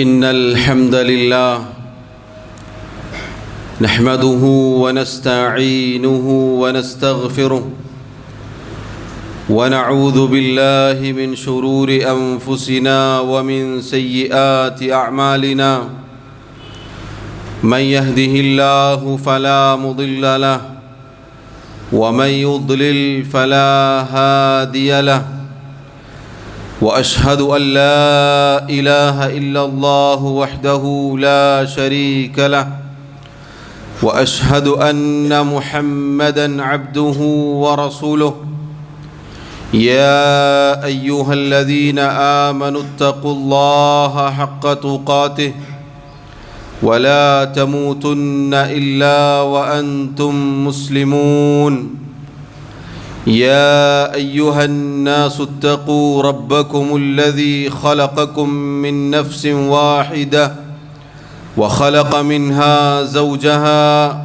إن الحمد لله نحمده ونستعينه ونستغفره ونعوذ بالله من شرور أنفسنا ومن سيئات أعمالنا من يهده الله فلا مضل له ومن يضلل فلا هادي له وأشهد أن لا إله إلا الله وحده لا شريك له وأشهد أن محمدًا عبده ورسوله يا أيها الذين آمنوا اتقوا الله حق تقاته ولا تموتن إلا وأنتم مسلمون يا أيها الناس اتقوا ربكم الذي خلقكم من نفس واحدة وخلق منها زوجها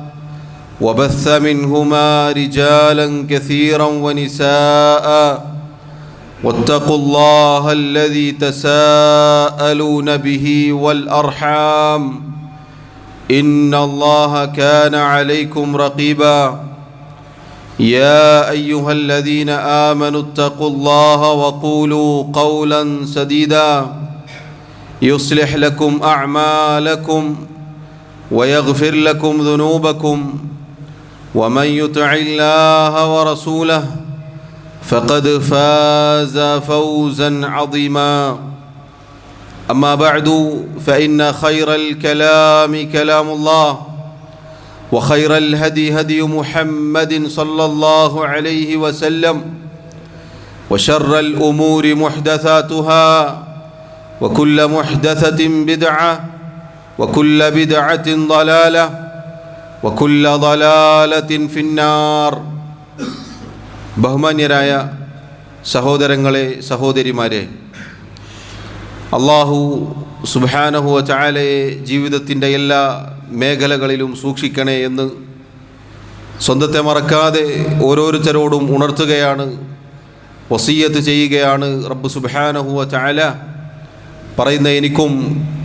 وبث منهما رجالا كثيرا ونساء واتقوا الله الذي تساءلون به والأرحام إن الله كان عليكم رقيبا يا أيها الذين آمنوا اتقوا الله وقولوا قولا سديدا يصلح لكم أعمالكم ويغفر لكم ذنوبكم ومن يطع الله ورسوله فقد فاز فوزا عظيما أما بعد فإن خير الكلام كلام الله وخير الهدي هدي محمد صلى الله عليه وسلم وشر الأمور محدثاتها وكل محدثة بدعة وكل بدعة ضلالة وكل ضلالة في النار. ബഹുമാന്യരായ സഹോദരങ്ങളെ സഹോദരിമാരെ, അല്ലാഹു സുബ്ഹാനഹു വ തആലയെ ജീവിതത്തിൻ്റെ എല്ലാ മേഖലകളിലും സൂക്ഷിക്കണേ എന്ന് സ്വന്തത്തെ മറക്കാതെ ഓരോരുത്തരോടും ഉണർത്തുകയാണ്, വസിയ്യത്ത് ചെയ്യുകയാണ് റബ്ബ് സുബ്ഹാനഹു വ തആല. പറയുന്ന എനിക്കും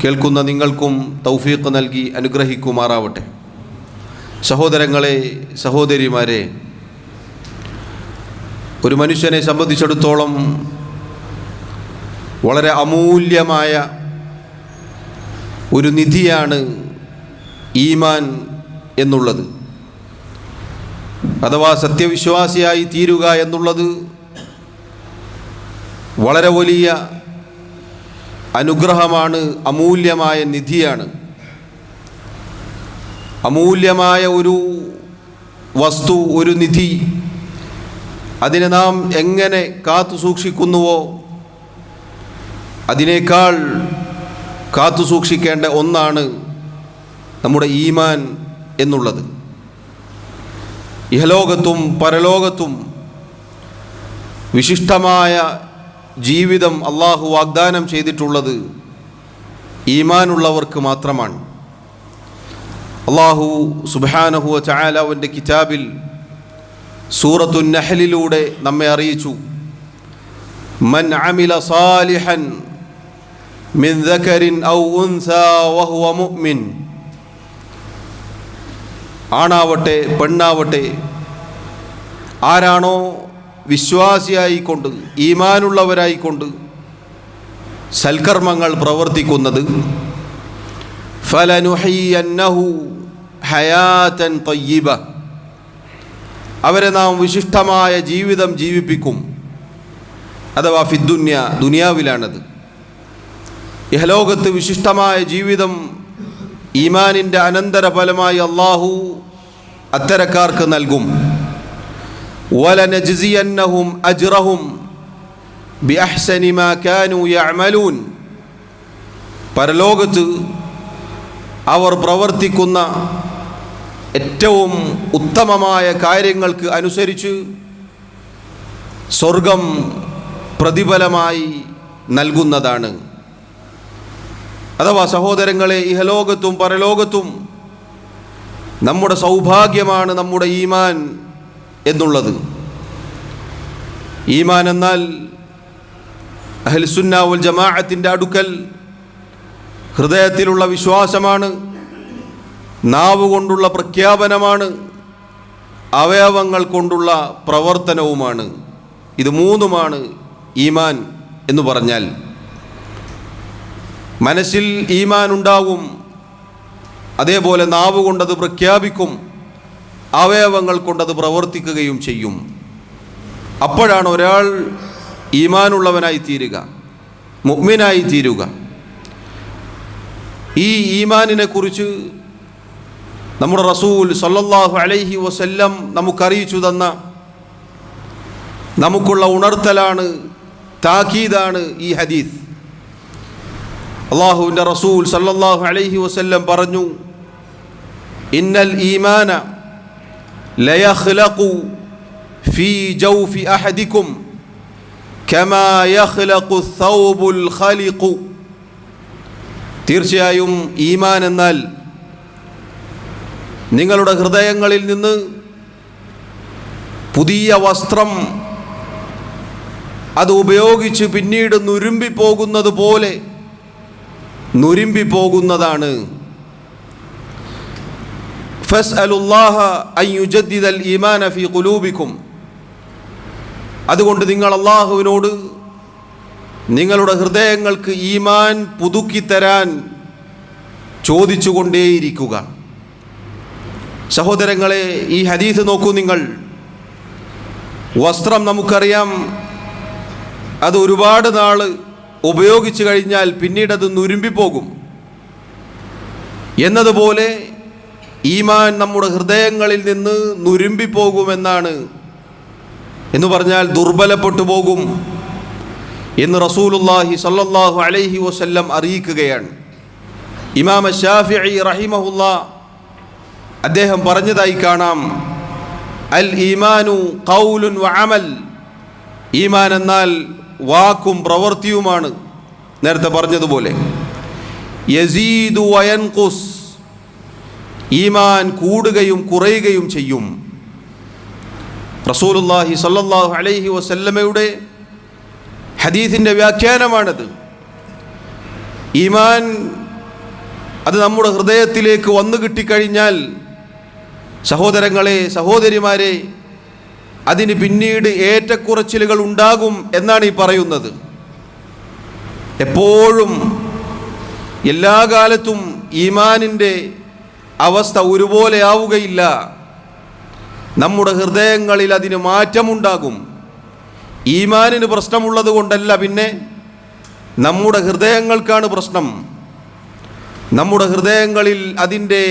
കേൾക്കുന്ന നിങ്ങൾക്കും തൗഫീഖ് നൽകി അനുഗ്രഹിക്കുമാറാവട്ടെ. സഹോദരങ്ങളെ സഹോദരിമാരെ, ഒരു മനുഷ്യനെ സംബന്ധിച്ചിടത്തോളം വളരെ അമൂല്യമായ ഒരു നിധിയാണ് ഈമാൻ എന്നുള്ളത്. അഥവാ സത്യവിശ്വാസിയായി തീരുക എന്നുള്ളത് വളരെ വലിയ അനുഗ്രഹമാണ്, അമൂല്യമായ നിധിയാണ്. അമൂല്യമായ ഒരു വസ്തു, ഒരു നിധി, അതിനെ നാം എങ്ങനെ കാത്തു സൂക്ഷിക്കുന്നുവോ അതിനേക്കാൾ കാത്തു സൂക്ഷിക്കേണ്ട ഒന്നാണ് നമ്മുടെ ഈമാൻ എന്നുള്ളത്. ഇഹലോകത്തും പരലോകത്തും വിശിഷ്ടമായ ജീവിതം അള്ളാഹു വാഗ്ദാനം ചെയ്തിട്ടുള്ളത് ഈമാനുള്ളവർക്ക് മാത്രമാണ്. അള്ളാഹു സുബ്ഹാനഹു വ തആല അവൻ്റെ കിതാബിൽ സൂറത്തുൻ നഹ്ലിലൂടെ നമ്മെ അറിയിച്ചു, മൻ അമില സാലിഹൻ മിൻ ദകരിൻ ഔ ഉൻസാ വഹുവ മുഅ്മിൻ. ആണാവട്ടെ പെണ്ണാവട്ടെ, ആരാണോ വിശ്വാസിയായിക്കൊണ്ട് ഈമാനുള്ളവരായിക്കൊണ്ട് സൽക്കർമ്മങ്ങൾ പ്രവർത്തിക്കുന്നത്, ഫലനുഹയ്യന്നഹു ഹയാതൻ തയ്യിബ, അവരെ നാം വിശിഷ്ടമായ ജീവിതം ജീവിപ്പിക്കും. അഥവാ ഫിദ്ദുന്യ, ദുനിയാവിലാണത്. ഇഹലോകത്ത് വിശിഷ്ടമായ ജീവിതം ഈമാനിൻ്റെ അനന്തരഫലമായി അള്ളാഹു അത്തരക്കാർക്ക് നൽകും. വലനജ്സിയന്നഹും അജ്റഹും ബിഅഹ്സനി മാ കാനൂ യഅമലൂൻ. പരലോകത്ത് അവർ പ്രവർത്തിക്കുന്ന ഏറ്റവും ഉത്തമമായ കാര്യങ്ങൾക്ക് അനുസരിച്ച് സ്വർഗം പ്രതിഫലമായി നൽകുന്നതാണ്. അഥവാ സഹോദരങ്ങളെ, ഇഹലോകത്തും പരലോകത്തും നമ്മുടെ സൗഭാഗ്യമാണ് നമ്മുടെ ഈമാൻ എന്നുള്ളത്. ഈമാൻ എന്നാൽ അഹ്ലുസുന്ന വൽ ജമാഅത്തിൻ്റെ അടുക്കൽ ഹൃദയത്തിലുള്ള വിശ്വാസമാണ്, നാവ് കൊണ്ടുള്ള പ്രഖ്യാപനമാണ്, അവയവങ്ങൾ കൊണ്ടുള്ള പ്രവർത്തനവുമാണ്. ഇത് മൂന്നുമാണ് ഈമാൻ എന്ന് പറഞ്ഞാൽ. മനസ്സിൽ ഈമാൻ ഉണ്ടാകും, അതേപോലെ നാവ് കൊണ്ടത് പ്രഖ്യാപിക്കും, അവയവങ്ങൾ കൊണ്ടത് പ്രവർത്തിക്കുകയും ചെയ്യും. അപ്പോഴാണ് ഒരാൾ ഈമാനുള്ളവനായി തീരുക, മുഅ്മിനായി തീരുക. ഈ ഈമാനിനെ കുറിച്ച് നമ്മുടെ റസൂൽ സല്ലല്ലാഹു അലൈഹി വസല്ലം നമുക്കറിയിച്ചു തന്ന, നമുക്കുള്ള ഉണർത്തലാണ്, താക്കീതാണ് ഈ ഹദീസ്. അല്ലാഹുവിൻ്റെ റസൂൽ സല്ലല്ലാഹു അലൈഹി വസല്ലം പറഞ്ഞു, ഇന്നൽ ഈമാന ലയഖ്ലഖു ഫീ ജൗഫി അഹദികും കമാ യഖ്ലഖു ഥൗബുൽ ഖലിഖു. തീർച്ചയായും ഈമാൻ എന്നാൽ നിങ്ങളുടെ ഹൃദയങ്ങളിൽ നിന്ന് പുതിയ വസ്ത്രം അത് ഉപയോഗിച്ച് പിന്നീട് നുരുമ്പിപ്പോകുന്നത് പോലെ നുരുമ്പിപ്പോകുന്നതാണ്. ഫസ്അലുല്ലാഹ അൻ യുജദ്ദിദൽ ഈമാന ഫീ ഖുലൂബിക്കും. അതുകൊണ്ട് നിങ്ങൾ അല്ലാഹുവിനോട് നിങ്ങളുടെ ഹൃദയങ്ങൾക്ക് ഈമാൻ പുതുക്കിത്തരാൻ ചോദിച്ചുകൊണ്ടേയിരിക്കുക. സഹോദരങ്ങളെ, ഈ ഹദീസ് നോക്കൂ നിങ്ങൾ. വസ്ത്രം നമുക്കറിയാം, അത് ഒരുപാട് നാൾ ഉപയോഗിച്ചു കഴിഞ്ഞാൽ പിന്നീട് അത് നുരുമ്പിപ്പോകും. എന്നതുപോലെ ഈമാൻ നമ്മുടെ ഹൃദയങ്ങളിൽ നിന്ന് നുരുമ്പിപ്പോകുമെന്നാണ്, എന്ന് പറഞ്ഞാൽ ദുർബലപ്പെട്ടു പോകും എന്ന് റസൂലുള്ളാഹി സ്വല്ലല്ലാഹു അലൈഹി വസല്ലം അറിയിക്കുകയാണ്. ഇമാം ശാഫിഈ റഹിമഹുല്ലാഹ് അദ്ദേഹം പറഞ്ഞതായി കാണാം, അൽ ഈമാനു ഖൗലുൻ വ അമൽ. ഈമാൻ എന്നാൽ വാക്കും പ്രവൃത്തിയുമാണ്. നേരത്തെ പറഞ്ഞതുപോലെ യസീദു വയൻഖുസ്, ഈമാൻ കൂടുകയും കുറയുകയും ചെയ്യും. റസൂലുള്ളാഹി സ്വല്ലല്ലാഹു അലൈഹി വസല്ലമയുടെ ഹദീസിൻ്റെ വ്യാഖ്യാനമാണത്. ഈമാൻ അത് നമ്മുടെ ഹൃദയത്തിലേക്ക് വന്നു കിട്ടിക്കഴിഞ്ഞാൽ, സഹോദരങ്ങളെ, സഹോദരിമാരെ, അതിന് പിന്നീട് ഏറ്റക്കുറച്ചിലുകൾ ഉണ്ടാകും എന്നാണ് ഈ പറയുന്നത്. എപ്പോഴും എല്ലാ കാലത്തും ഈമാനിൻ്റെ അവസ്ഥ ഒരുപോലെ ആവുകയില്ല. നമ്മുടെ ഹൃദയങ്ങളിൽ അതിന് മാറ്റമുണ്ടാകും. ഈമാനിന് പ്രശ്നമുള്ളത് കൊണ്ടല്ല, പിന്നെ നമ്മുടെ ഹൃദയങ്ങൾക്കാണ് പ്രശ്നം. നമ്മുടെ ഹൃദയങ്ങളിൽ അതിൻ്റെ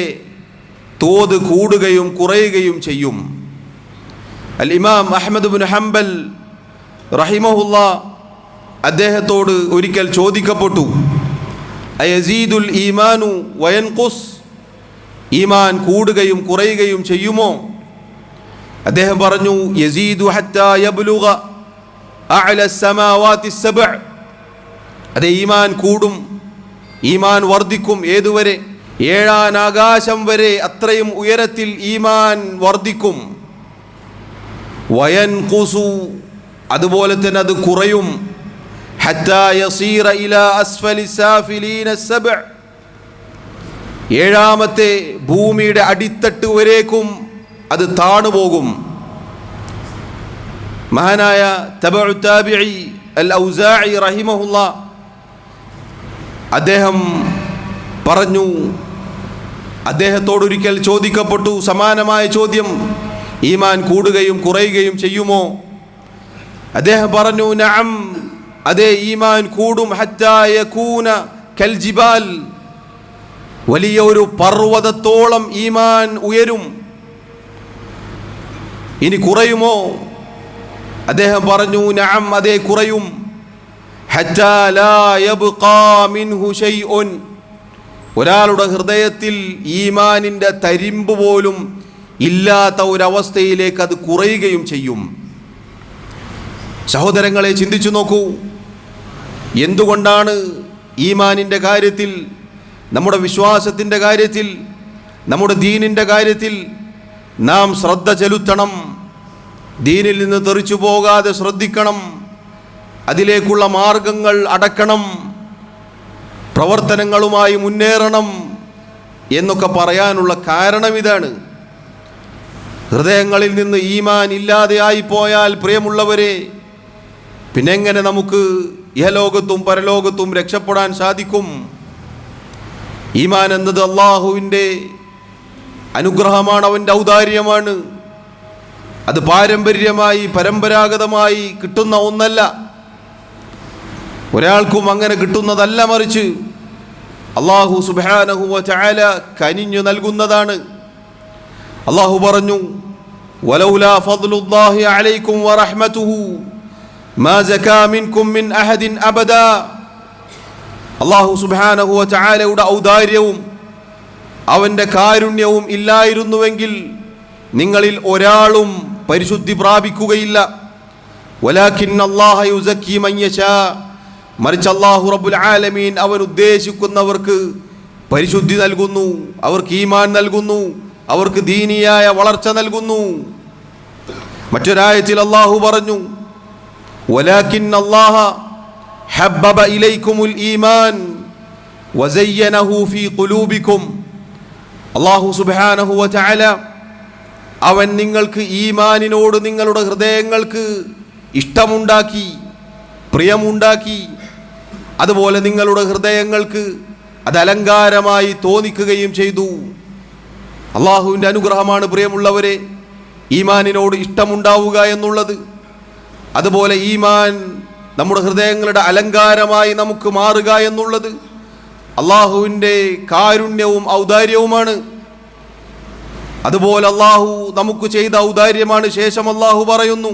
തോത് കൂടുകയും കുറയുകയും ചെയ്യും. അൽ ഇമാം അഹ്മദ് ബിൻ ഹംബൽ റഹിമഹുല്ലാഹ് അദ്ദേഹത്തോട് ഒരിക്കൽ ചോദിക്കപ്പെട്ടു, അയസീദുൽ ഈമാനു വയൻഖുസ്, ഈമാൻ കൂടുകയും കുറയുകയും ചെയ്യുമോ? അദ്ദേഹം പറഞ്ഞു, യസീദു ഹത്താ യബ്ലുഗ അഅല സമാവാതി സബ്അ. അതേ, ഈമാൻ കൂടും, ഈമാൻ വർദ്ധിക്കും. ഏതുവരെ? ഏഴാനാകാശം വരെ, അത്രയും ഉയരത്തിൽ ഈമാൻ വർദ്ധിക്കും. വയൻഖുസു, അതുപോലെ തന്നെ അത് കുറയും. ഹത്താ യസീറ ഇലാ അസ്ഫലി സാഫിലീന സബ്അ, ഏഴാമത്തെ ഭൂമിയുടെ അടിത്തട്ട് വരേക്കും അത് താണുപോകും. മഹാനായ തബഉ താബിഈ അൽ ഔസാഇ റഹിമഹുല്ലാഹ് അദ്ദേഹം പറഞ്ഞു, അദ്ദേഹത്തോടൊരിക്കൽ ചോദിക്കപ്പെട്ടു സമാനമായ ചോദ്യം, ഈമാൻ കൂടുകയും കുറയുകയും ചെയ്യുമോ? അദ്ദേഹം പറഞ്ഞു, നഅം, അതേ, ഈമാൻ കൂടും. ഹത്താ യകൂന കൽ ജിബാൽ, വലിയ ഒരു പർവ്വതത്തോളം ഈമാൻ ഉയരും. ഇനി കുറയുമോ? അദ്ദേഹം പറഞ്ഞു, നഅം, അതേ, കുറയും. ഹത്താ ലാ യബ്ഖാ മിൻഹു ശൈഉൻ, ഒരാളുടെ ഹൃദയത്തിൽ ഈമാനിൻ്റെ തരിമ്പ് പോലും ഇല്ലാത്ത ഒരവസ്ഥയിലേക്ക് അത് കുറയുകയും ചെയ്യും. സഹോദരങ്ങളെ, ചിന്തിച്ചു നോക്കൂ. എന്തുകൊണ്ടാണ് ഈമാനിൻ്റെ കാര്യത്തിൽ, നമ്മുടെ വിശ്വാസത്തിൻ്റെ കാര്യത്തിൽ, നമ്മുടെ ദീനിൻ്റെ കാര്യത്തിൽ നാം ശ്രദ്ധ ചെലുത്തണം. ദീനിൽ നിന്ന് തെറിച്ചു പോകാതെ ശ്രദ്ധിക്കണം. അതിലേക്കുള്ള മാർഗങ്ങൾ അടക്കണം. പ്രവർത്തനങ്ങളുമായി മുന്നേറണം എന്നൊക്കെ പറയാനുള്ള കാരണം ഇതാണ്. ഹൃദയങ്ങളിൽ നിന്ന് ഈമാൻ ഇല്ലാതെയായി പോയാൽ പ്രിയമുള്ളവരെ, പിന്നെങ്ങനെ നമുക്ക് ഇഹലോകത്തും പരലോകത്തും രക്ഷപ്പെടാൻ സാധിക്കും? ഈമാൻ എന്നത് അള്ളാഹുവിൻ്റെ അനുഗ്രഹമാണ്, അവൻ്റെ ഔദാര്യമാണ്. അത് പാരമ്പര്യമായി പരമ്പരാഗതമായി കിട്ടുന്ന ഒന്നല്ല, ഒരാൾക്കും അങ്ങനെ കിട്ടുന്നതല്ല. മറിച്ച് അള്ളാഹു സുബ്ഹാനഹു വ തആല കനിഞ്ഞു നൽകുന്നതാണ്. അള്ളാഹു പറഞ്ഞു, വലൗലാ ഫദ്ലുല്ലാഹി അലൈക്കും വറഹ്മതുഹു മാ സകാ മിൻകും മിൻ അഹദിൻ അബദാ. അള്ളാഹു സുബ്ഹാനഹു വ തആലയുടെ ഔദാര്യവും അവൻ്റെ കാരുണ്യവും ഇല്ലായിരുന്നുവെങ്കിൽ നിങ്ങളിൽ ഒരാളും പരിശുദ്ധി പ്രാപിക്കുകയില്ല. വലാകിന്ന അല്ലാഹ യുസക്കി മൻ യശാ. മറിച്ച് അല്ലാഹു റബ്ബുൽ ആലമീൻ അവൻ ഉദ്ദേശിക്കുന്നവർക്ക് പരിശുദ്ധി നൽകുന്നു, അവർക്ക് ഈമാൻ നൽകുന്നു, അവർക്ക് ദീനിയായ വളർച്ച നൽകുന്നു. മറ്റൊരായത്തിൽ അല്ലാഹു പറഞ്ഞു, വലാകിന്ന അല്ലാഹ ഹബ്ബബ ഇലൈക്കുമുൽ ഈമാൻ വസയ്യനഹു ഫീ ഖുലൂബിക്കും. അല്ലാഹു സുബ്ഹാനഹു വ തആല അവൻ നിങ്ങൾക്ക് ഈമാനിനോട് നിങ്ങളുടെ ഹൃദയങ്ങൾക്ക് ഇഷ്ടമുണ്ടാക്കി, പ്രിയമുണ്ടാക്കി. അതുപോലെ നിങ്ങളുടെ ഹൃദയങ്ങൾക്ക് അത് അലങ്കാരമായി തോന്നിക്കുകയും ചെയ്തു. അള്ളാഹുവിൻ്റെ അനുഗ്രഹമാണ് പ്രിയമുള്ളവരെ ഈമാനിനോട് ഇഷ്ടമുണ്ടാവുക എന്നുള്ളത്. അതുപോലെ ഈമാൻ നമ്മുടെ ഹൃദയങ്ങളുടെ അലങ്കാരമായി നമുക്ക് മാറുക എന്നുള്ളത് അള്ളാഹുവിൻ്റെ കാരുണ്യവും ഔദാര്യവുമാണ്. അതുപോലെ അള്ളാഹു നമുക്ക് ചെയ്ത ഔദാര്യമാണ്. ശേഷം അള്ളാഹു പറയുന്നു,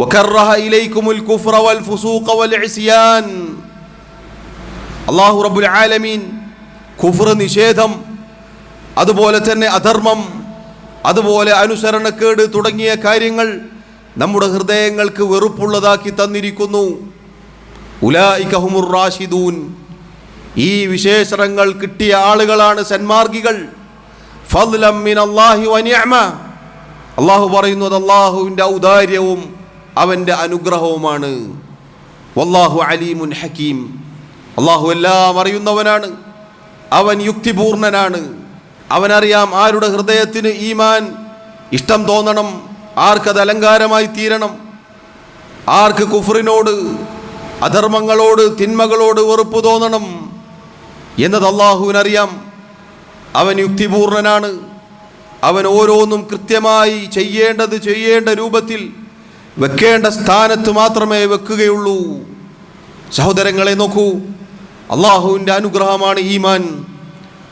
വകറഹ ഇലൈക്കുമുൽ കുഫ്ര വൽ ഫുസൂഖ വൽ ഇസ്യാൻ. അള്ളാഹു റബ്ബുൽ ആലമീൻ കുഫ്ർ, നിഷേധം, അതുപോലെ തന്നെ അധർമ്മം, അതുപോലെ അനുസരണക്കേട് തുടങ്ങിയ കാര്യങ്ങൾ നമ്മുടെ ഹൃദയങ്ങൾക്ക് വെറുപ്പുള്ളതാക്കി തന്നിരിക്കുന്നു. ഉലൈക ഹുമുർ റാഷിദൂൻ. ഈ വിശേഷണങ്ങൾ കിട്ടിയ ആളുകളാണ് സന്മാർഗികൾ. ഫദ്ലം മിനല്ലാഹി വ നിഅമ. അള്ളാഹു പറയുന്നത് അള്ളാഹുവിൻ്റെ ഔദാര്യവും അവൻ്റെ അനുഗ്രഹവുമാണ്. വല്ലാഹു അലീമുൻ ഹക്കീം. അള്ളാഹു എല്ലാം അറിയുന്നവനാണ്, അവൻ യുക്തിപൂർണനാണ്. അവനറിയാം ആരുടെ ഹൃദയത്തിന് ഈമാൻ ഇഷ്ടം തോന്നണം, ആർക്കത് അലങ്കാരമായി തീരണം, ആർക്ക് കുഫ്റിനോട്, അധർമ്മങ്ങളോട്, തിന്മകളോട് വെറുപ്പ് തോന്നണം എന്നത് അള്ളാഹുവിനറിയാം. അവൻ യുക്തിപൂർണനാണ്. അവൻ ഓരോന്നും കൃത്യമായി ചെയ്യേണ്ട രൂപത്തിൽ വെക്കേണ്ട സ്ഥാനത്ത് മാത്രമേ വെക്കുകയുള്ളൂ. സഹോദരങ്ങളെ നോക്കൂ, അള്ളാഹുവിൻ്റെ അനുഗ്രഹമാണ് ഈമാൻ,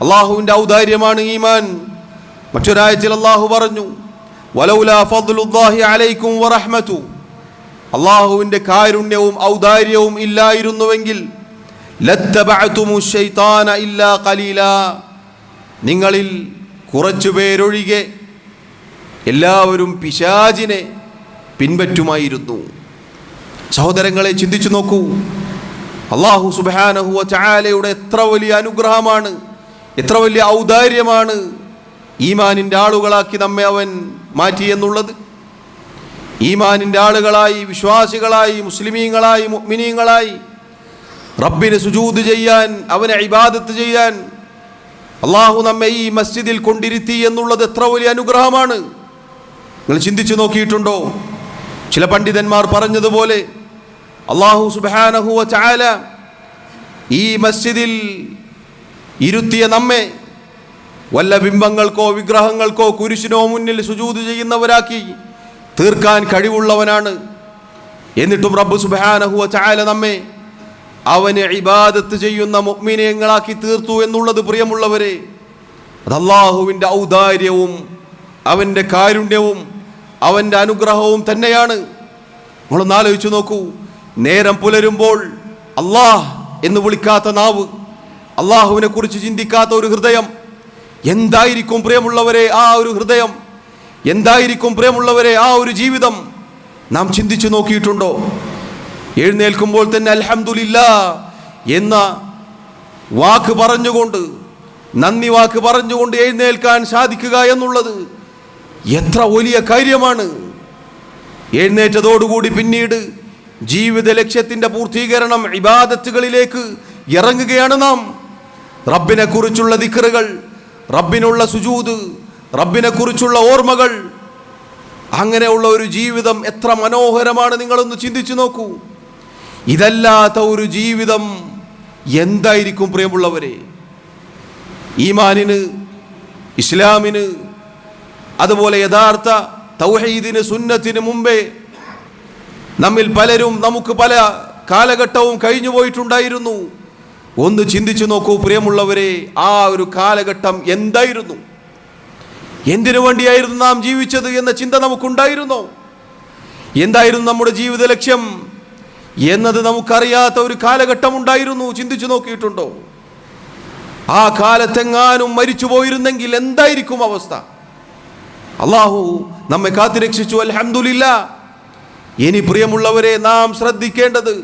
അള്ളാഹുവിൻ്റെ ഔദാര്യമാണ് ഈമാൻ. മറ്റൊരായത്തിൽ അള്ളാഹു പറഞ്ഞു, വലൗലാ ഫദ്ലുല്ലാഹി അലൈക്കും വറഹ്മതു. അള്ളാഹുവിൻ്റെ കാരുണ്യവും ഔദാര്യവും ഇല്ലായിരുന്നുവെങ്കിൽ ലത്തബഅതുമുശ് ശൈത്താന ഇല്ലാ ഖലീലാ. നിങ്ങളിൽ കുറച്ചു പേരൊഴികെ എല്ലാവരും പിശാചിനെ പിൻപറ്റുമായിരുന്നു. സഹോദരങ്ങളെ ചിന്തിച്ചു നോക്കൂ, അല്ലാഹു സുബ്ഹാനഹു വ തആലയുടെ എത്ര വലിയ അനുഗ്രഹമാണ്, എത്ര വലിയ ഔദാര്യമാണ് ഈമാനിൻ്റെ ആളുകളാക്കി നമ്മെ അവൻ മാറ്റി എന്നുള്ളത്. ഈമാനിൻ്റെ ആളുകളായി, വിശ്വാസികളായി, മുസ്ലിമീങ്ങളായി, മുഅ്മിനീങ്ങളായി റബ്ബിന് സുജൂദ് ചെയ്യാൻ, അവനെ ഇബാദത്ത് ചെയ്യാൻ അള്ളാഹു നമ്മെ ഈ മസ്ജിദിൽ കൊണ്ടിരുത്തി എന്നുള്ളത് എത്ര വലിയ അനുഗ്രഹമാണ്. നിങ്ങൾ ചിന്തിച്ചു നോക്കിയിട്ടുണ്ടോ? ചില പണ്ഡിതന്മാർ പറഞ്ഞതുപോലെ അള്ളാഹു സുബ്ഹാനഹു വ തആല ഈ മസ്ജിദിൽ ഇരുത്തിയ നമ്മെ വല്ല ബിംബങ്ങൾക്കോ വിഗ്രഹങ്ങൾക്കോ കുരിശിനോ മുന്നിൽ സുജൂദ് ചെയ്യുന്നവരാക്കി തീർക്കാൻ കഴിവുള്ളവനാണ്. എന്നിട്ടും റബ്ബ് സുബ്ഹാനഹു വ തആല നമ്മെ അവനെ ഇബാദത്ത് ചെയ്യുന്ന മുഅ്മിനീങ്ങളാക്കി തീർത്തു എന്നുള്ളത് പ്രിയമുള്ളവരെ, അത് അല്ലാഹുവിൻ്റെ ഔദാര്യവും അവൻ്റെ കാരുണ്യവും അവൻ്റെ അനുഗ്രഹവും തന്നെയാണ്. നമ്മളൊന്ന് ആലോചിച്ചു നോക്കൂ, നേരം പുലരുമ്പോൾ അല്ലാഹ് എന്ന് വിളിക്കാത്ത നാവ്, അള്ളാഹുവിനെ കുറിച്ച് ചിന്തിക്കാത്ത ഒരു ഹൃദയം, എന്തായിരിക്കും പ്രിയമുള്ളവരെ ആ ഒരു ഹൃദയം? എന്തായിരിക്കും പ്രിയമുള്ളവരെ ആ ഒരു ജീവിതം? നാം ചിന്തിച്ചു നോക്കിയിട്ടുണ്ടോ? എഴുന്നേൽക്കുമ്പോൾ തന്നെ അൽഹംദുലില്ലാ എന്ന വാക്ക് പറഞ്ഞുകൊണ്ട്, നന്ദി വാക്ക് പറഞ്ഞുകൊണ്ട് എഴുന്നേൽക്കാൻ സാധിക്കുക എന്നുള്ളത് എത്ര വലിയ കാര്യമാണ്. എഴുന്നേറ്റതോടുകൂടി പിന്നീട് ജീവിത ലക്ഷ്യത്തിൻ്റെ പൂർത്തീകരണം, ഇബാദത്തുകളിലേക്ക് ഇറങ്ങുകയാണ് നാം. റബ്ബിനെ കുറിച്ചുള്ള ദിക്റുകൾ, റബ്ബിനുള്ള സുജൂദ്, റബ്ബിനെ കുറിച്ചുള്ള ഓർമ്മകൾ, അങ്ങനെയുള്ള ഒരു ജീവിതം എത്ര മനോഹരമാണ്. നിങ്ങളൊന്ന് ചിന്തിച്ചു നോക്കൂ. ഇതല്ലാത്ത ഒരു ജീവിതം എന്തായിരിക്കും പ്രിയമുള്ളവരെ? ഈമാനിന്, ഇസ്ലാമിന്, അതുപോലെ യഥാർത്ഥ തൗഹീദിന്, സുന്നത്തിന് മുമ്പേ നമ്മിൽ പലരും, നമുക്ക് പല കാലഘട്ടവും കഴിഞ്ഞു പോയിട്ടുണ്ടായിരുന്നു. ഒന്ന് ചിന്തിച്ചു നോക്കൂ പ്രിയമുള്ളവരെ, ആ ഒരു കാലഘട്ടം എന്തായിരുന്നു? എന്തിനു വേണ്ടിയായിരുന്നു നാം ജീവിച്ചത് എന്ന ചിന്ത നമുക്കുണ്ടായിരുന്നോ? എന്തായിരുന്നു നമ്മുടെ ജീവിത ലക്ഷ്യം എന്നത് നമുക്കറിയാത്ത ഒരു കാലഘട്ടം ഉണ്ടായിരുന്നു. ചിന്തിച്ചു നോക്കിയിട്ടുണ്ടോ? ആ കാലത്തെങ്ങാനും മരിച്ചു പോയിരുന്നെങ്കിൽ എന്തായിരിക്കും അവസ്ഥ? അള്ളാഹു നമ്മെ കാത്തുരക്ഷിച്ചു, അൽഹംദുലില്ലാ. ഇനി പ്രിയമുള്ളവരെ, നാം ശ്രദ്ധിക്കേണ്ടത്,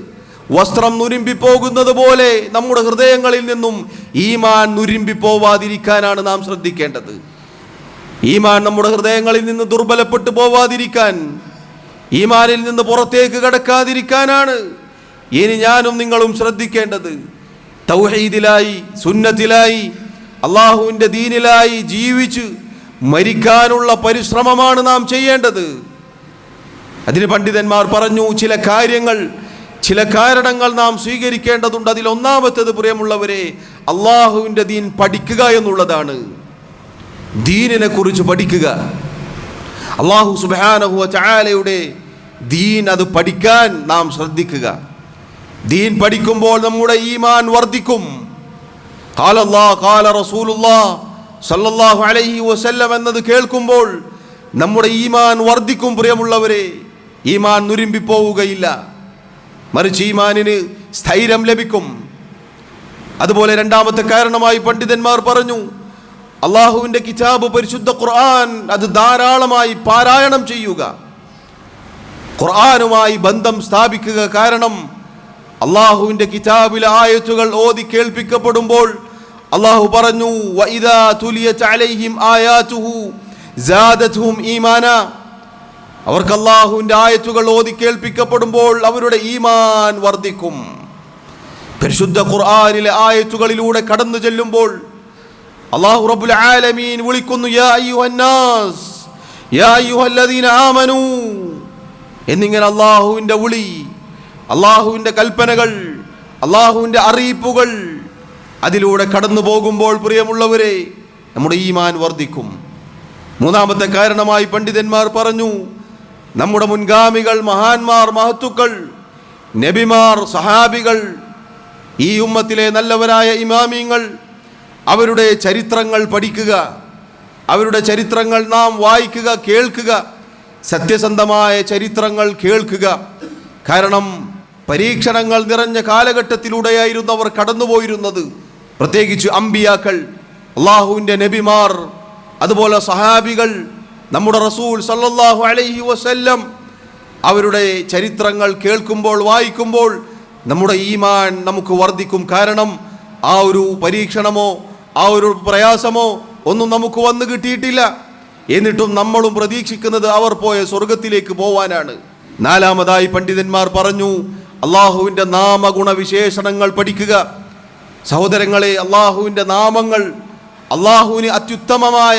വസ്ത്രം നുരുമ്പിപ്പോകുന്നത് പോലെ നമ്മുടെ ഹൃദയങ്ങളിൽ നിന്നും ഈമാൻ നുരുമ്പിപ്പോവാതിരിക്കാനാണ് നാം ശ്രദ്ധിക്കേണ്ടത്. ഈമാൻ നമ്മുടെ ഹൃദയങ്ങളിൽ നിന്ന് ദുർബലപ്പെട്ടു പോവാതിരിക്കാൻ, ഈമാനിൽ നിന്ന് പുറത്തേക്ക് കടക്കാതിരിക്കാനാണ് ഇനി ഞാനും നിങ്ങളും ശ്രദ്ധിക്കേണ്ടത്. തൗഹീദിലായി, സുന്നത്തിലായി, അള്ളാഹുവിൻ്റെ ദീനിലായി ജീവിച്ച് മരിക്കാനുള്ള പരിശ്രമമാണ് നാം ചെയ്യേണ്ടത്. അതിന് പണ്ഡിതന്മാർ പറഞ്ഞു, ചില കാര്യങ്ങൾ, ചില കാരണങ്ങൾ നാം സ്വീകരിക്കേണ്ടതുണ്ട്. അതിലൊന്നാമത്തേത് പ്രിയമുള്ളവരെ, അള്ളാഹുവിൻ്റെ ദീൻ പഠിക്കുക എന്നുള്ളതാണ്. ദീനിനെ കുറിച്ച് പഠിക്കുക, അള്ളാഹു സുബ്ഹാനഹു വ തആലയുടെ ദീൻ, അത് പഠിക്കാൻ നാം ശ്രദ്ധിക്കുക. ദീൻ പഠിക്കുമ്പോൾ നമ്മുടെ ഈമാൻ വർദ്ധിക്കും. ഖാല അല്ലാഹ് ഖാല റസൂലുള്ളാഹ് സല്ലല്ലാഹു അലൈഹി വസല്ലം എന്നത് കേൾക്കുമ്പോൾ നമ്മുടെ ഈമാൻ വർദ്ധിക്കും പ്രിയമുള്ളവരെ. ഈമാൻ നുരുമ്പിപ്പോവുകയില്ല, മറിച്ച് ഈമാനിന് സ്ഥൈര്യം ലഭിക്കും. അതുപോലെ രണ്ടാമത്തെ കാരണമായി പണ്ഡിതന്മാർ പറഞ്ഞു, അള്ളാഹുവിൻ്റെ കിതാബ്, പരിശുദ്ധ ഖുർആൻ, അത് ധാരാളമായി പാരായണം ചെയ്യുക, ഖുർആനുമായി ബന്ധം സ്ഥാപിക്കുക. കാരണം അള്ളാഹുവിൻ്റെ കിതാബിലെ ആയത്തുകൾ ഓതി കേൾപ്പിക്കപ്പെടുമ്പോൾ അള്ളാഹു പറഞ്ഞു, വഇദാ തുലിയത് അലൈഹിം ആയാതുഹു സാദത്ഹും ഈമാനാ. അവർക്ക് അള്ളാഹുവിൻ്റെ ആയത്തുകൾ ഓതി കേൾപ്പിക്കപ്പെടുമ്പോൾ അവരുടെ ഈമാൻ വർദ്ധിക്കും. പരിശുദ്ധ ഖുർആനിലെ ആയത്തുകളിലൂടെ കടന്നു ചെല്ലുമ്പോൾ അല്ലാഹു റബ്ബുൽ ആലമീൻ വിളിക്കുന്നു, യാ അയ്യുഹന്നാസ്, യാ അയ്യുഹല്ലദീന ആമനൂ എന്നിങ്ങനെ അള്ളാഹുവിൻ്റെ വിളി, അള്ളാഹുവിൻ്റെ കൽപ്പനകൾ, അള്ളാഹുവിൻ്റെ അറിയിപ്പുകൾ അതിലൂടെ കടന്നു പോകുമ്പോൾ പ്രിയമുള്ളവരെ നമ്മുടെ ഈമാൻ വർദ്ധിക്കും. മൂന്നാമത്തെ കാരണമായി പണ്ഡിതന്മാർ പറഞ്ഞു, നമ്മുടെ മുൻഗാമികൾ, മഹാന്മാർ, മഹത്തുക്കൾ, നബിമാർ, സഹാബികൾ, ഈ ഉമ്മത്തിലെ നല്ലവരായ ഇമാമിങ്ങൾ, അവരുടെ ചരിത്രങ്ങൾ പഠിക്കുക, അവരുടെ ചരിത്രങ്ങൾ നാം വായിക്കുക, കേൾക്കുക, സത്യസന്ധമായ ചരിത്രങ്ങൾ കേൾക്കുക. കാരണം പരീക്ഷണങ്ങൾ നിറഞ്ഞ കാലഘട്ടത്തിലൂടെയായിരുന്നു അവർ കടന്നുപോയിരുന്നത്. പ്രത്യേകിച്ച് അമ്പിയാക്കൾ, അള്ളാഹുവിൻ്റെ നബിമാർ, അതുപോലെ സഹാബികൾ, നമ്മുടെ റസൂൽ സല്ലല്ലാഹു അലൈഹി വസല്ലം, അവരുടെ ചരിത്രങ്ങൾ കേൾക്കുമ്പോൾ, വായിക്കുമ്പോൾ നമ്മുടെ ഈമാൻ നമുക്ക് വർദ്ധിക്കും. കാരണം ആ ഒരു പരീക്ഷണമോ ആ ഒരു പ്രയാസമോ ഒന്നും നമുക്ക് വന്നു കിട്ടിയിട്ടില്ല. എന്നിട്ടും നമ്മളും പ്രതീക്ഷിക്കുന്നത് അവർ പോയ സ്വർഗത്തിലേക്ക് പോവാനാണ്. നാലാമതായി പണ്ഡിതന്മാർ പറഞ്ഞു, അള്ളാഹുവിൻ്റെ നാമഗുണവിശേഷണങ്ങൾ പഠിക്കുക. സഹോദരങ്ങളെ, അള്ളാഹുവിൻ്റെ നാമങ്ങൾ, അള്ളാഹുവിന് അത്യുത്തമമായ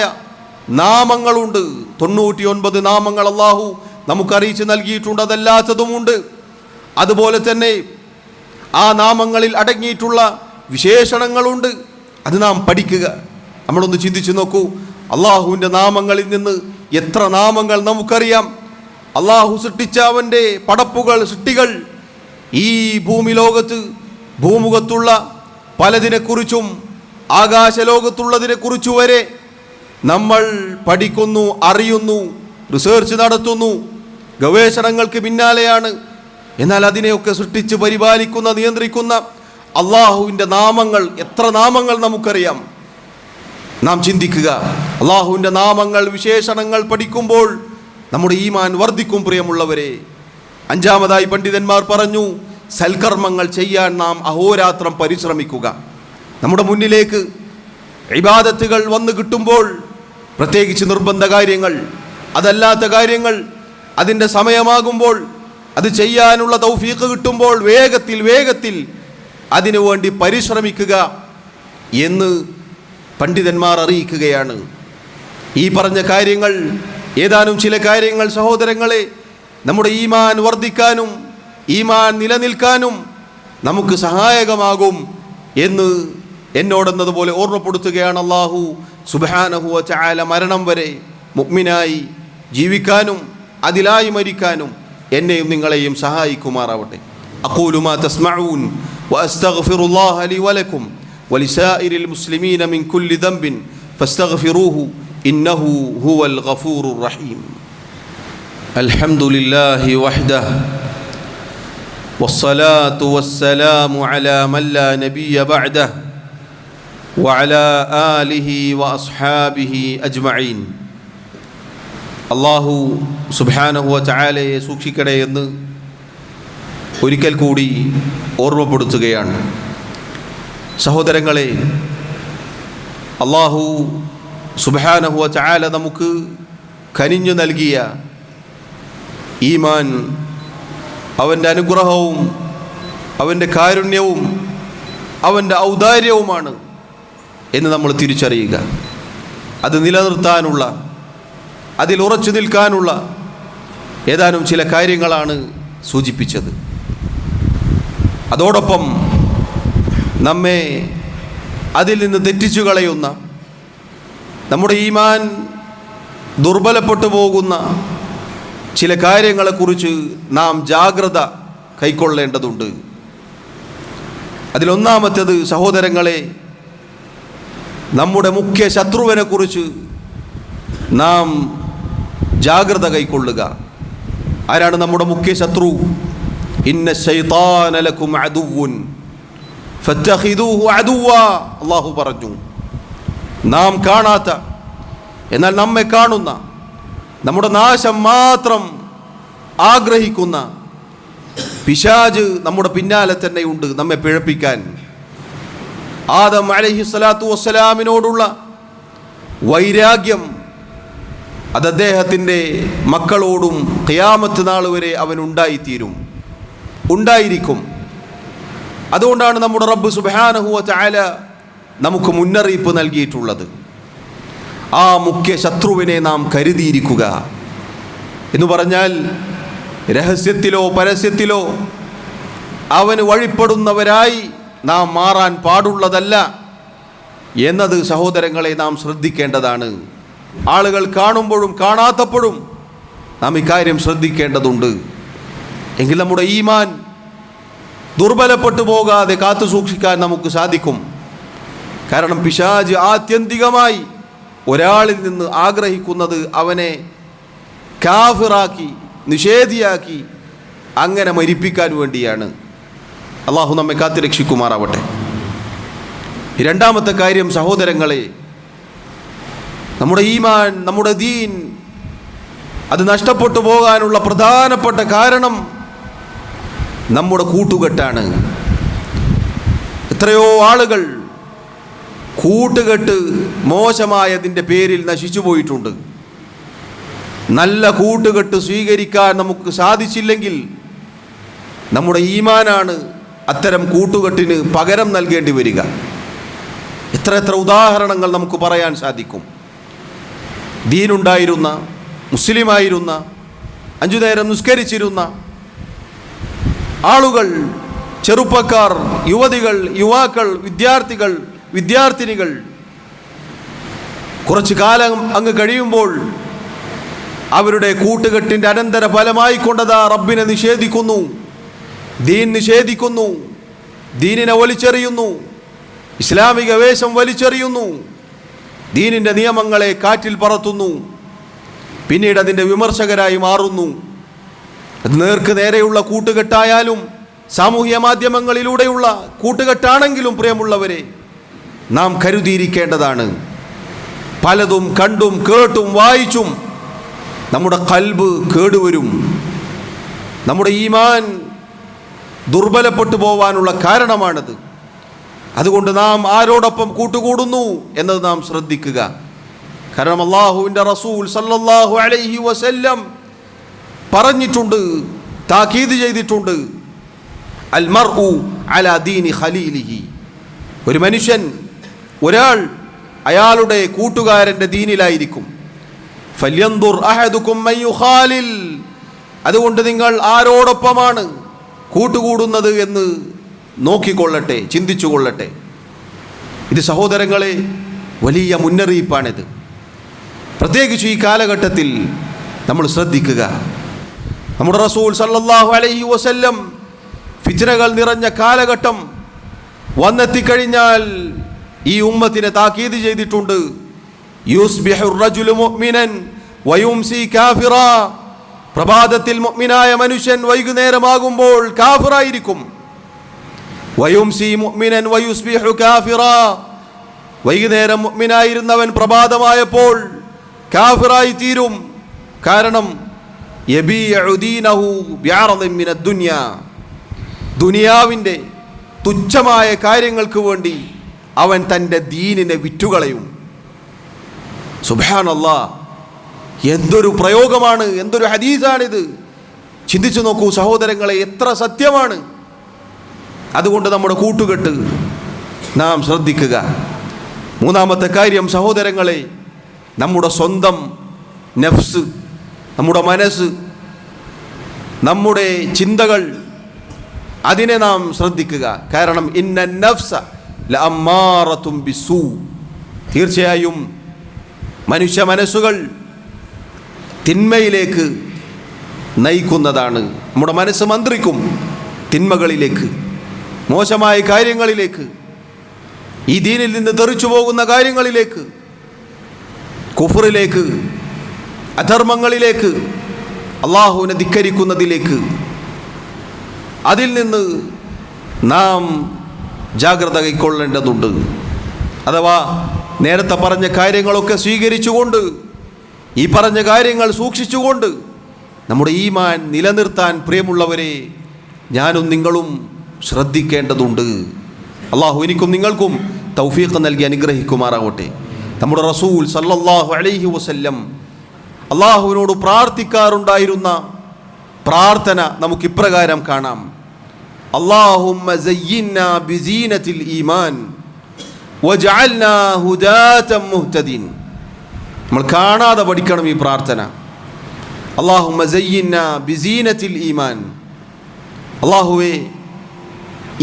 നാമങ്ങളുണ്ട്. 99 നാമങ്ങൾ അള്ളാഹു നമുക്കറിയിച്ച് നൽകിയിട്ടുണ്ട്, അതല്ലാത്തതുമുണ്ട്. അതുപോലെ തന്നെ ആ നാമങ്ങളിൽ അടങ്ങിയിട്ടുള്ള വിശേഷണങ്ങളുണ്ട്. അത് നാം പഠിക്കുക. നമ്മളൊന്ന് ചിന്തിച്ചു നോക്കൂ, അള്ളാഹുവിൻ്റെ നാമങ്ങളിൽ നിന്ന് എത്ര നാമങ്ങൾ നമുക്കറിയാം. അള്ളാഹു സൃഷ്ടിച്ച അവൻ്റെ പടപ്പുകൾ, സൃഷ്ടികൾ, ഈ ഭൂമി ലോകത്ത്, ഭൂമുഖത്തുള്ള പലതിനെക്കുറിച്ചും ആകാശലോകത്തുള്ളതിനെക്കുറിച്ചു വരെ നമ്മൾ പഠിക്കുന്നു, അറിയുന്നു, റിസർച്ച് നടത്തുന്നു, ഗവേഷണങ്ങൾക്ക് പിന്നാലെയാണ്. എന്നാൽ അതിനെയൊക്കെ സൃഷ്ടിച്ച് പരിപാലിക്കുന്ന, നിയന്ത്രിക്കുന്ന അള്ളാഹുവിൻ്റെ നാമങ്ങൾ, എത്ര നാമങ്ങൾ നമുക്കറിയാം. നാം ചിന്തിക്കുക, അള്ളാഹുവിൻ്റെ നാമങ്ങൾ, വിശേഷണങ്ങൾ പഠിക്കുമ്പോൾ നമ്മുടെ ഈമാൻ വർദ്ധിക്കും പ്രിയമുള്ളവരെ. അഞ്ചാമതായി പണ്ഡിതന്മാർ പറഞ്ഞു, സൽക്കർമ്മങ്ങൾ ചെയ്യാൻ നാം അഹോരാത്രം പരിശ്രമിക്കുക. നമ്മുടെ മുന്നിലേക്ക് ഇബാദത്തുകൾ വന്നു കിട്ടുമ്പോൾ, പ്രത്യേകിച്ച് നിർബന്ധ കാര്യങ്ങൾ, അതല്ലാത്ത കാര്യങ്ങൾ, അതിൻ്റെ സമയമാകുമ്പോൾ, അത് ചെയ്യാനുള്ള തൗഫീഖ് കിട്ടുമ്പോൾ വേഗത്തിൽ അതിനുവേണ്ടി പരിശ്രമിക്കുക എന്ന് പണ്ഡിതന്മാർ അറിയിക്കുകയാണ്. ഈ പറഞ്ഞ കാര്യങ്ങൾ, ഏതാനും ചില കാര്യങ്ങൾ സഹോദരങ്ങളെ, നമ്മുടെ ഈമാൻ വർദ്ധിക്കാനും ഈമാൻ നിലനിൽക്കാനും നമുക്ക് സഹായകമാകും എന്ന് എന്നോടെന്നതുപോലെ ഓർമ്മപ്പെടുത്തുകയാണ് അല്ലാഹു സുബ്ഹാനഹു വ തആല. മരണം വരെ മുഅ്മിനായി ജീവിക്കാനും അതിലായി മരിക്കാനും എന്നെയും നിങ്ങളെയും സഹായിക്കുമാറാവട്ടെ. അഖൂലു മാ തസ്മഊൻ വഅസ്തഗ്ഫിറുല്ലാഹ ലി വലക്കും വലിസായിരിൽ മുസ്ലിമീന മിൻ കുല്ലി ദംബിൻ ഫസ്തഗ്ഫിറൂഹു ഇന്നഹു ഹുവൽ ഗഫൂറുർ റഹീം. അൽഹംദുലില്ലാഹി വഹ്ദഹു വസ്സലാത്തു വസ്സലാമു അലാ മൻ ലാ നബിയ്യ ബഅദഹു വഅലാ ആലിഹി വഅസ്ഹാബിഹി അജ്മഈൻ. അല്ലാഹു സുബ്ഹാനഹു വ തആലയെ സൂക്ഷിക്കണേ എന്ന് ഒരിക്കൽ കൂടി ഓർമ്മപ്പെടുത്തുകയാണ്. സഹോദരങ്ങളെ, അല്ലാഹു സുബ്ഹാനഹു വ തആല നമുക്ക് കനിഞ്ഞു നൽകിയ ഈമാൻ അവൻ്റെ അനുഗ്രഹവും അവൻ്റെ കാരുണ്യവും അവൻ്റെ ഔദാര്യവുമാണ് എന്ന് നമ്മൾ തിരിച്ചറിയുക. അത് നിലനിർത്താനുള്ള, അതിൽ ഉറച്ചു നിൽക്കാനുള്ള ഏതാനും ചില കാര്യങ്ങളാണ് സൂചിപ്പിച്ചത്. അതോടൊപ്പം നമ്മെ അതിൽ നിന്ന് തെറ്റിച്ചു കളയുന്ന, നമ്മുടെ ഈമാൻ ദുർബലപ്പെട്ടു പോകുന്ന ചില കാര്യങ്ങളെക്കുറിച്ച് നാം ജാഗ്രത കൈക്കൊള്ളേണ്ടതുണ്ട്. അതിലൊന്നാമത്തേത് സഹോദരങ്ങളെ, നമ്മുടെ മുഖ്യ ശത്രുവിനെക്കുറിച്ച് നാം ജാഗ്രത കൈക്കൊള്ളുക. ആരാണ് നമ്മുടെ മുഖ്യ ശത്രു? ഇന്ന ശൈത്താന ലക്കും അദുവ്വുൻ ഫത്തഖിദൂഹു അദുവ്വാ. അല്ലാഹു പറഞ്ഞു, നാം കാണാത്ത എന്നാൽ നമ്മെ കാണുന്ന, നമ്മുടെ നാശം മാത്രം ആഗ്രഹിക്കുന്ന പിശാച് നമ്മുടെ പിന്നാലെ തന്നെയുണ്ട് നമ്മെ പിഴപ്പിക്കാൻ. ആദം അലൈഹിസ്സലാത്തു വസ്സലാമിനോടുള്ള വൈരാഗ്യം അത് അദ്ദേഹത്തിൻ്റെ മക്കളോടും ഖിയാമത്ത് നാൾ വരെ ഉണ്ടായിരിക്കും. അതുകൊണ്ടാണ് നമ്മുടെ റബ്ബ് സുബ്ഹാനഹു വ തആല നമുക്ക് മുന്നറിയിപ്പ് നൽകിയിട്ടുള്ളത്. ആ മുഖ്യ ശത്രുവിനെ നാം കരുതിയിരിക്കുക എന്ന് പറഞ്ഞാൽ രഹസ്യത്തിലോ പരസ്യത്തിലോ അവന് വഴിപ്പെടുന്നവരായി നാം മാറാൻ പാടുള്ളതല്ല എന്നത് സഹോദരങ്ങളെ നാം ശ്രദ്ധിക്കേണ്ടതാണ്. ആളുകൾ കാണുമ്പോഴും കാണാത്തപ്പോഴും നാം ഇക്കാര്യം ശ്രദ്ധിക്കേണ്ടതുണ്ട്. എങ്കിൽ നമ്മുടെ ഈമാൻ ദുർബലപ്പെട്ടു പോകാതെ കാത്തു സൂക്ഷിക്കാൻ നമുക്ക് സാധിക്കും. കാരണം പിശാച് ആത്യന്തികമായി ഒരാളിൽ നിന്ന് ആഗ്രഹിക്കുന്നത് അവനെ കാഫിറാക്കി, നിഷേധിയാക്കി അങ്ങനെ മരിപ്പിക്കാൻ വേണ്ടിയാണ്. അള്ളാഹു നമ്മെ കാത്തുരക്ഷിക്കുമാറാവട്ടെ. രണ്ടാമത്തെ കാര്യം സഹോദരങ്ങളെ, നമ്മുടെ ഈമാൻ, നമ്മുടെ ദീൻ അത് നഷ്ടപ്പെട്ടു പോകാനുള്ള പ്രധാനപ്പെട്ട കാരണം നമ്മുടെ കൂട്ടുകെട്ടാണ്. എത്രയോ ആളുകൾ കൂട്ടുകെട്ട് മോശമായതിൻ്റെ പേരിൽ നശിച്ചു പോയിട്ടുണ്ട്. നല്ല കൂട്ടുകെട്ട് സ്വീകരിക്കാൻ നമുക്ക് സാധിച്ചില്ലെങ്കിൽ നമ്മുടെ ഈമാനാണ് അത്തരം കൂട്ടുകെട്ടിന് പകരം നൽകേണ്ടി വരിക. എത്ര ഉദാഹരണങ്ങൾ നമുക്ക് പറയാൻ സാധിക്കും. ദീനുണ്ടായിരുന്ന, മുസ്ലിമായിരുന്ന, 5 നേരം നിസ്കരിച്ചിരുന്ന ആളുകൾ, ചെറുപ്പക്കാർ, യുവതികൾ, യുവാക്കൾ, വിദ്യാർത്ഥിനികൾ കുറച്ചു കാലം അങ്ങ് കഴിയുമ്പോൾ അവരുടെ കൂട്ടുകെട്ടിൻ്റെ അനന്തര ഫലമായി കൊണ്ടതാ റബ്ബിനെ നിഷേധിക്കുന്നു, ദീൻ നിഷേധിക്കുന്നു, ദീനിനെ വലിച്ചെറിയുന്നു, ഇസ്ലാമിക വേഷം വലിച്ചെറിയുന്നു, ദീനിൻ്റെ നിയമങ്ങളെ കാറ്റിൽ പറത്തുന്നു, പിന്നീട് അതിൻ്റെ വിമർശകരായി മാറുന്നു. അത് നേർക്ക് നേരെയുള്ള കൂട്ടുകെട്ടായാലും സാമൂഹ്യ മാധ്യമങ്ങളിലൂടെയുള്ള കൂട്ടുകെട്ടാണെങ്കിലും പ്രിയമുള്ളവരെ നാം കരുതിയിരിക്കേണ്ടതാണ്. പലതും കണ്ടും കേട്ടും വായിച്ചും നമ്മുടെ ഖൽബ് കേടുവരും. നമ്മുടെ ഈമാൻ ദുർബലപ്പെട്ടു പോവാനുള്ള കാരണമാണത്. അതുകൊണ്ട് നാം ആരോടൊപ്പം കൂട്ടുകൂടുന്നു എന്നത് നാം ശ്രദ്ധിക്കുക. കാരണം അല്ലാഹുവിൻ്റെ റസൂൽ സല്ലല്ലാഹു അലൈഹി വസല്ലം പറഞ്ഞിട്ടുണ്ട്, താക്കീത് ചെയ്തിട്ടുണ്ട്, അൽ മർഉ അലാ ദീനി ഖലീലിഹി. ഒരു മനുഷ്യൻ, ഒരാൾ അയാളുടെ കൂട്ടുകാരൻ്റെ ദീനിലായിരിക്കും. ഫല്യൻദുർ അഹദുകും മൻ യുഖാലിൽ. അതുകൊണ്ട് നിങ്ങൾ ആരോടൊപ്പമാണ് കൂട്ടുകൂടുന്നത് എന്ന് നോക്കിക്കൊള്ളട്ടെ, ചിന്തിച്ചു കൊള്ളട്ടെ. ഇത് സഹോദരങ്ങളെ വലിയ മുന്നറിയിപ്പാണിത്. പ്രത്യേകിച്ച് ഈ കാലഘട്ടത്തിൽ നമ്മൾ ശ്രദ്ധിക്കുക. നമ്മുടെ റസൂൽ സല്ലല്ലാഹു അലൈഹി വസല്ലം ഫിത്നകൾ നിറഞ്ഞ കാലഘട്ടം വന്നെത്തിക്കഴിഞ്ഞാൽ ഈ ഉമ്മത്തിനെ താക്കീത് ചെയ്തിട്ടുണ്ട്. യുസ്ബിഹുർ റജുലു മുഅ്മിനൻ വയുംസി കാഫിറാ. പ്രഭാതത്തിൽ മുഅ്മിനായ മനുഷ്യൻ വൈകുന്നേരമാകുമ്പോൾ കാഫിറായിരിക്കും. വയുംസി മുഅ്മിനൻ വയുസ്ബിഹു കാഫിറാ. വൈകുന്നേരം മുഅ്മിനായിരുന്നവൻ പ്രഭാതമായപ്പോൾ കാഫിറായി തീരും. കാരണം യബീഉ ദീനഹു ബിഅറദിൻ മിനദ് ദുനിയ. ദുനിയാവിൻ്റെ തുച്ഛമായ കാര്യങ്ങൾക്ക് വേണ്ടി അവൻ തൻ്റെ ദീനിനെ വിറ്റുകളയും. സുബ്ഹാനല്ലാഹ്, എന്തൊരു പ്രയോഗമാണ്, എന്തൊരു ഹദീസാണിത്. ചിന്തിച്ചു നോക്കൂ സഹോദരങ്ങളെ, എത്ര സത്യമാണ്. അതുകൊണ്ട് നമ്മുടെ കൂട്ടുകെട്ട് നാം ശ്രദ്ധിക്കുക. മൂന്നാമത്തെ കാര്യം സഹോദരങ്ങളെ, നമ്മുടെ സ്വന്തം നഫ്സ്, നമ്മുടെ മനസ്സ്, നമ്മുടെ ചിന്തകൾ, അതിനെ നാം ശ്രദ്ധിക്കുക. കാരണം ഇന്ന നഫ്സ ലഅമ്മാറത്തും ബിസൂ. തീർച്ചയായും മനുഷ്യ മനസ്സുകൾ തിന്മയിലേക്ക് നയിക്കുന്നതാണ്. നമ്മുടെ മനസ്സ് മന്ത്രിക്കും തിന്മകളിലേക്ക്, മോശമായ കാര്യങ്ങളിലേക്ക്, ഈ ദീനിൽ നിന്ന് തെറിച്ചു പോകുന്ന കാര്യങ്ങളിലേക്ക്, കുഫറിലേക്ക്, അധർമ്മങ്ങളിലേക്ക്, അള്ളാഹുവിനെ ധിക്കരിക്കുന്നതിലേക്ക്. അതിൽ നിന്ന് നാം ജാഗ്രത കൈക്കൊള്ളേണ്ടതുണ്ട്. അഥവാ നേരത്തെ പറഞ്ഞ കാര്യങ്ങളൊക്കെ സ്വീകരിച്ചുകൊണ്ട്, ഈ പറഞ്ഞ കാര്യങ്ങൾ സൂക്ഷിച്ചുകൊണ്ട് നമ്മുടെ ഈമാൻ നിലനിർത്താൻ പ്രിയമുള്ളവരെ ഞാനും നിങ്ങളും ശ്രദ്ധിക്കേണ്ടതുണ്ട്. അള്ളാഹു എനിക്കും നിങ്ങൾക്കും തൗഫീഖ് നൽകി അനുഗ്രഹിക്കുമാറാവട്ടെ. നമ്മുടെ റസൂൽ സല്ലല്ലാഹു അലൈഹി വസല്ലം അള്ളാഹുവിനോട് പ്രാർത്ഥിക്കാറുണ്ടായിരുന്ന പ്രാർത്ഥന നമുക്കിപ്രകാരം കാണാം. അല്ലാഹുമ്മ സയ്യിന്നാ ബിസീനത്തിൽ ഈമാൻ വജഅൽനാ ഹുദാതൻ മുഹ്തദീൻ. നമ്മൾ കാണാതെ പഠിക്കണം ഈ പ്രാർത്ഥന. അല്ലാഹുമ്മ സയ്യിന്നാ ബിസീനത്തിൽ ഈമാൻ. അല്ലാഹുവേ,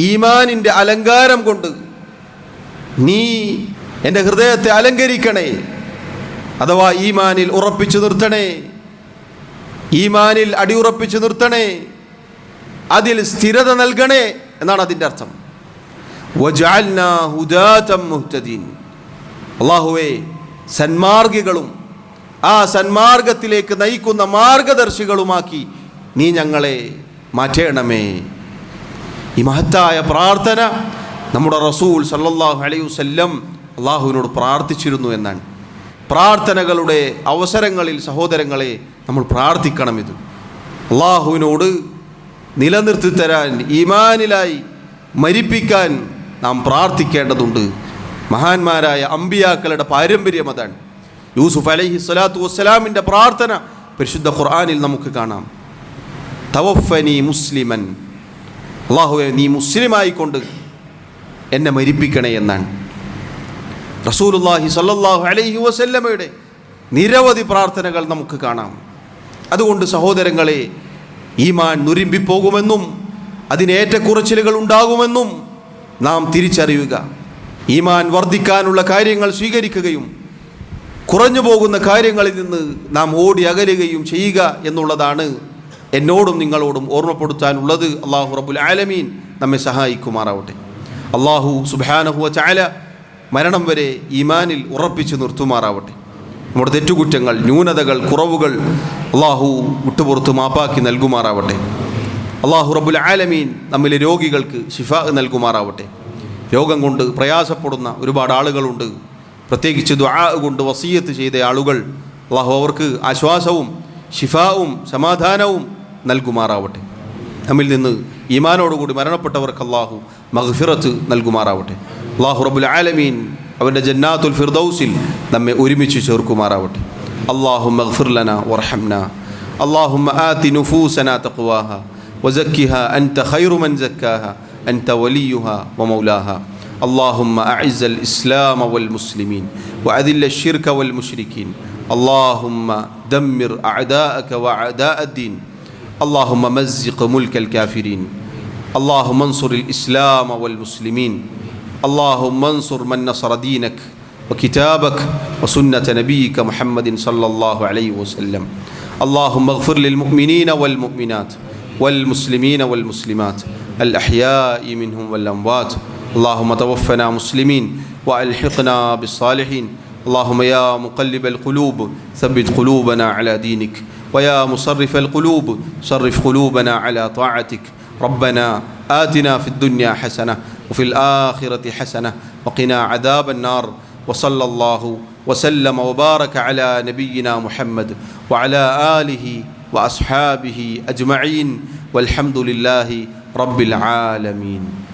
ഈമാനിൻ്റെ അലങ്കാരം കൊണ്ട് നീ എൻ്റെ ഹൃദയത്തെ അലങ്കരിക്കണേ. അഥവാ ഈമാനിൽ ഉറപ്പിച്ചു നിർത്തണേ, ഈമാനിൽ അടിയുറപ്പിച്ചു നിർത്തണേ, അതിൽ സ്ഥിരത നൽകണേ എന്നാണ് അതിൻ്റെ അർത്ഥം. വജഅൽനാ ഹുദാതൻ മുഹ്തദീൻ. അല്ലാഹുവേ, സന്മാർഗികളും ആ സന്മാർഗത്തിലേക്ക് നയിക്കുന്ന മാർഗദർശികളുമാക്കി നീ ഞങ്ങളെ മാറ്റണമേ. ഈ മഹത്തായ പ്രാർത്ഥന നമ്മുടെ റസൂൽ സല്ലല്ലാഹു അലൈഹി വസല്ലം അള്ളാഹുവിനോട് പ്രാർത്ഥിച്ചിരുന്നു എന്നാണ്. പ്രാർത്ഥനകളുടെ അവസരങ്ങളിൽ സഹോദരങ്ങളെ നമ്മൾ പ്രാർത്ഥിക്കണം. ഇത് അള്ളാഹുവിനോട് നിലനിർത്തി തരാൻ, ഈമാനിലായി മരിപ്പിക്കാൻ നാം പ്രാർത്ഥിക്കേണ്ടതുണ്ട്. മഹാന്മാരായ അമ്പിയാക്കളുടെ പാരമ്പര്യം അതാണ്. യൂസുഫ് അലൈഹി സ്വലാത്തു വസ്സലാമിൻ്റെ പ്രാർത്ഥന പരിശുദ്ധ ഖുർആനിൽ നമുക്ക് കാണാം. തവഫനി മുസ്ലിമൻ. അല്ലാഹുവേ, നീ മുസ്ലിമായിക്കൊണ്ട് എന്നെ മരിപ്പിക്കണേ എന്നാണ്. റസൂലുള്ളാഹി സ്വല്ലല്ലാഹു അലൈഹി വസല്ലമയുടെ നിരവധി പ്രാർത്ഥനകൾ നമുക്ക് കാണാം. അതുകൊണ്ട് സഹോദരങ്ങളെ, ഈമാൻ നുരുമ്പിപ്പോകുമെന്നും അതിന് ഏറ്റക്കുറച്ചിലുകൾ ഉണ്ടാകുമെന്നും നാം തിരിച്ചറിയുക. ഈമാൻ വർദ്ധിക്കാനുള്ള കാര്യങ്ങൾ സ്വീകരിക്കുകയും കുറഞ്ഞു പോകുന്ന കാര്യങ്ങളിൽ നിന്ന് നാം ഓടി അകലുകയും ചെയ്യുക എന്നുള്ളതാണ് എന്നോടും നിങ്ങളോടും ഓർമ്മപ്പെടുത്താനുള്ളത്. അല്ലാഹു റബ്ബുൽ ആലമീൻ നമ്മെ സഹായിക്കുമാറാവട്ടെ. അല്ലാഹു സുബ്ഹാനഹു വ തആല മരണം വരെ ഈമാനിൽ ഉറപ്പിച്ചു നിർത്തുമാറാവട്ടെ. നമ്മുടെ തെറ്റുകുറ്റങ്ങൾ, ന്യൂനതകൾ, കുറവുകൾ അല്ലാഹു വിട്ടുപുറത്ത് മാപ്പാക്കി നൽകുമാറാവട്ടെ. അല്ലാഹു റബ്ബുൽ ആലമീൻ നമ്മിലെ രോഗികൾക്ക് ശിഫാ നൽകുമാറാവട്ടെ. രോഗം കൊണ്ട് പ്രയാസപ്പെടുന്ന ഒരുപാട് ആളുകളുണ്ട്. പ്രത്യേകിച്ച് ദുആ കൊണ്ട് വസിയത്ത് ചെയ്ത ആളുകൾ, അല്ലാഹു അവർക്ക് ആശ്വാസവും ശിഫാവും സമാധാനവും നൽകുമാറാവട്ടെ. നമ്മിൽ നിന്ന് ഈമാനോടുകൂടി മരണപ്പെട്ടവർക്ക് അല്ലാഹു മഗ്ഫിറത്ത് നൽകുമാറാവട്ടെ. അല്ലാഹു റബ്ബുൽ ആലമീൻ അവൻ്റെ ജന്നാത്തുൽ ഫിർദൗസിൽ നമ്മെ ഒരുമിച്ച് ചേർക്കുമാറാവട്ടെ. അല്ലാഹുമ്മ ഗ്ഫിർ ലനാ വർഹംനാ. അല്ലാഹുമ്മ ആതി നുഫൂസനാ തഖ്വാഹാ വസക്കിഹാ അൻത ഖൈറു മൻ സക്കാഹാ أنت وليها ومولاها. اللهم أعز الإسلام والمسلمين وأذل الشرك والمشركين. اللهم دمر أعداءك وأعداء الدين. اللهم مزق ملك الكافرين. اللهم انصر الإسلام والمسلمين. اللهم انصر من نصر دينك وكتابك وسنة نبيك محمد صلى الله عليه وسلم. اللهم اغفر للمؤمنين والمؤمنات والمسلمين والمسلمات الأحياء منهم والأموات. اللهم توفنا مسلمين وألحقنا بالصالحين. اللهم يا مقلب القلوب ثبت قلوبنا على دينك، ويا مصرف القلوب صرف قلوبنا على طاعتك. ربنا آتنا في الدنيا حسنة وفي الآخرة حسنة وقنا عذاب النار. وصلى الله وسلم وبارك على نبينا محمد وعلى آله وأصحابه أجمعين، والحمد لله رب العالمين.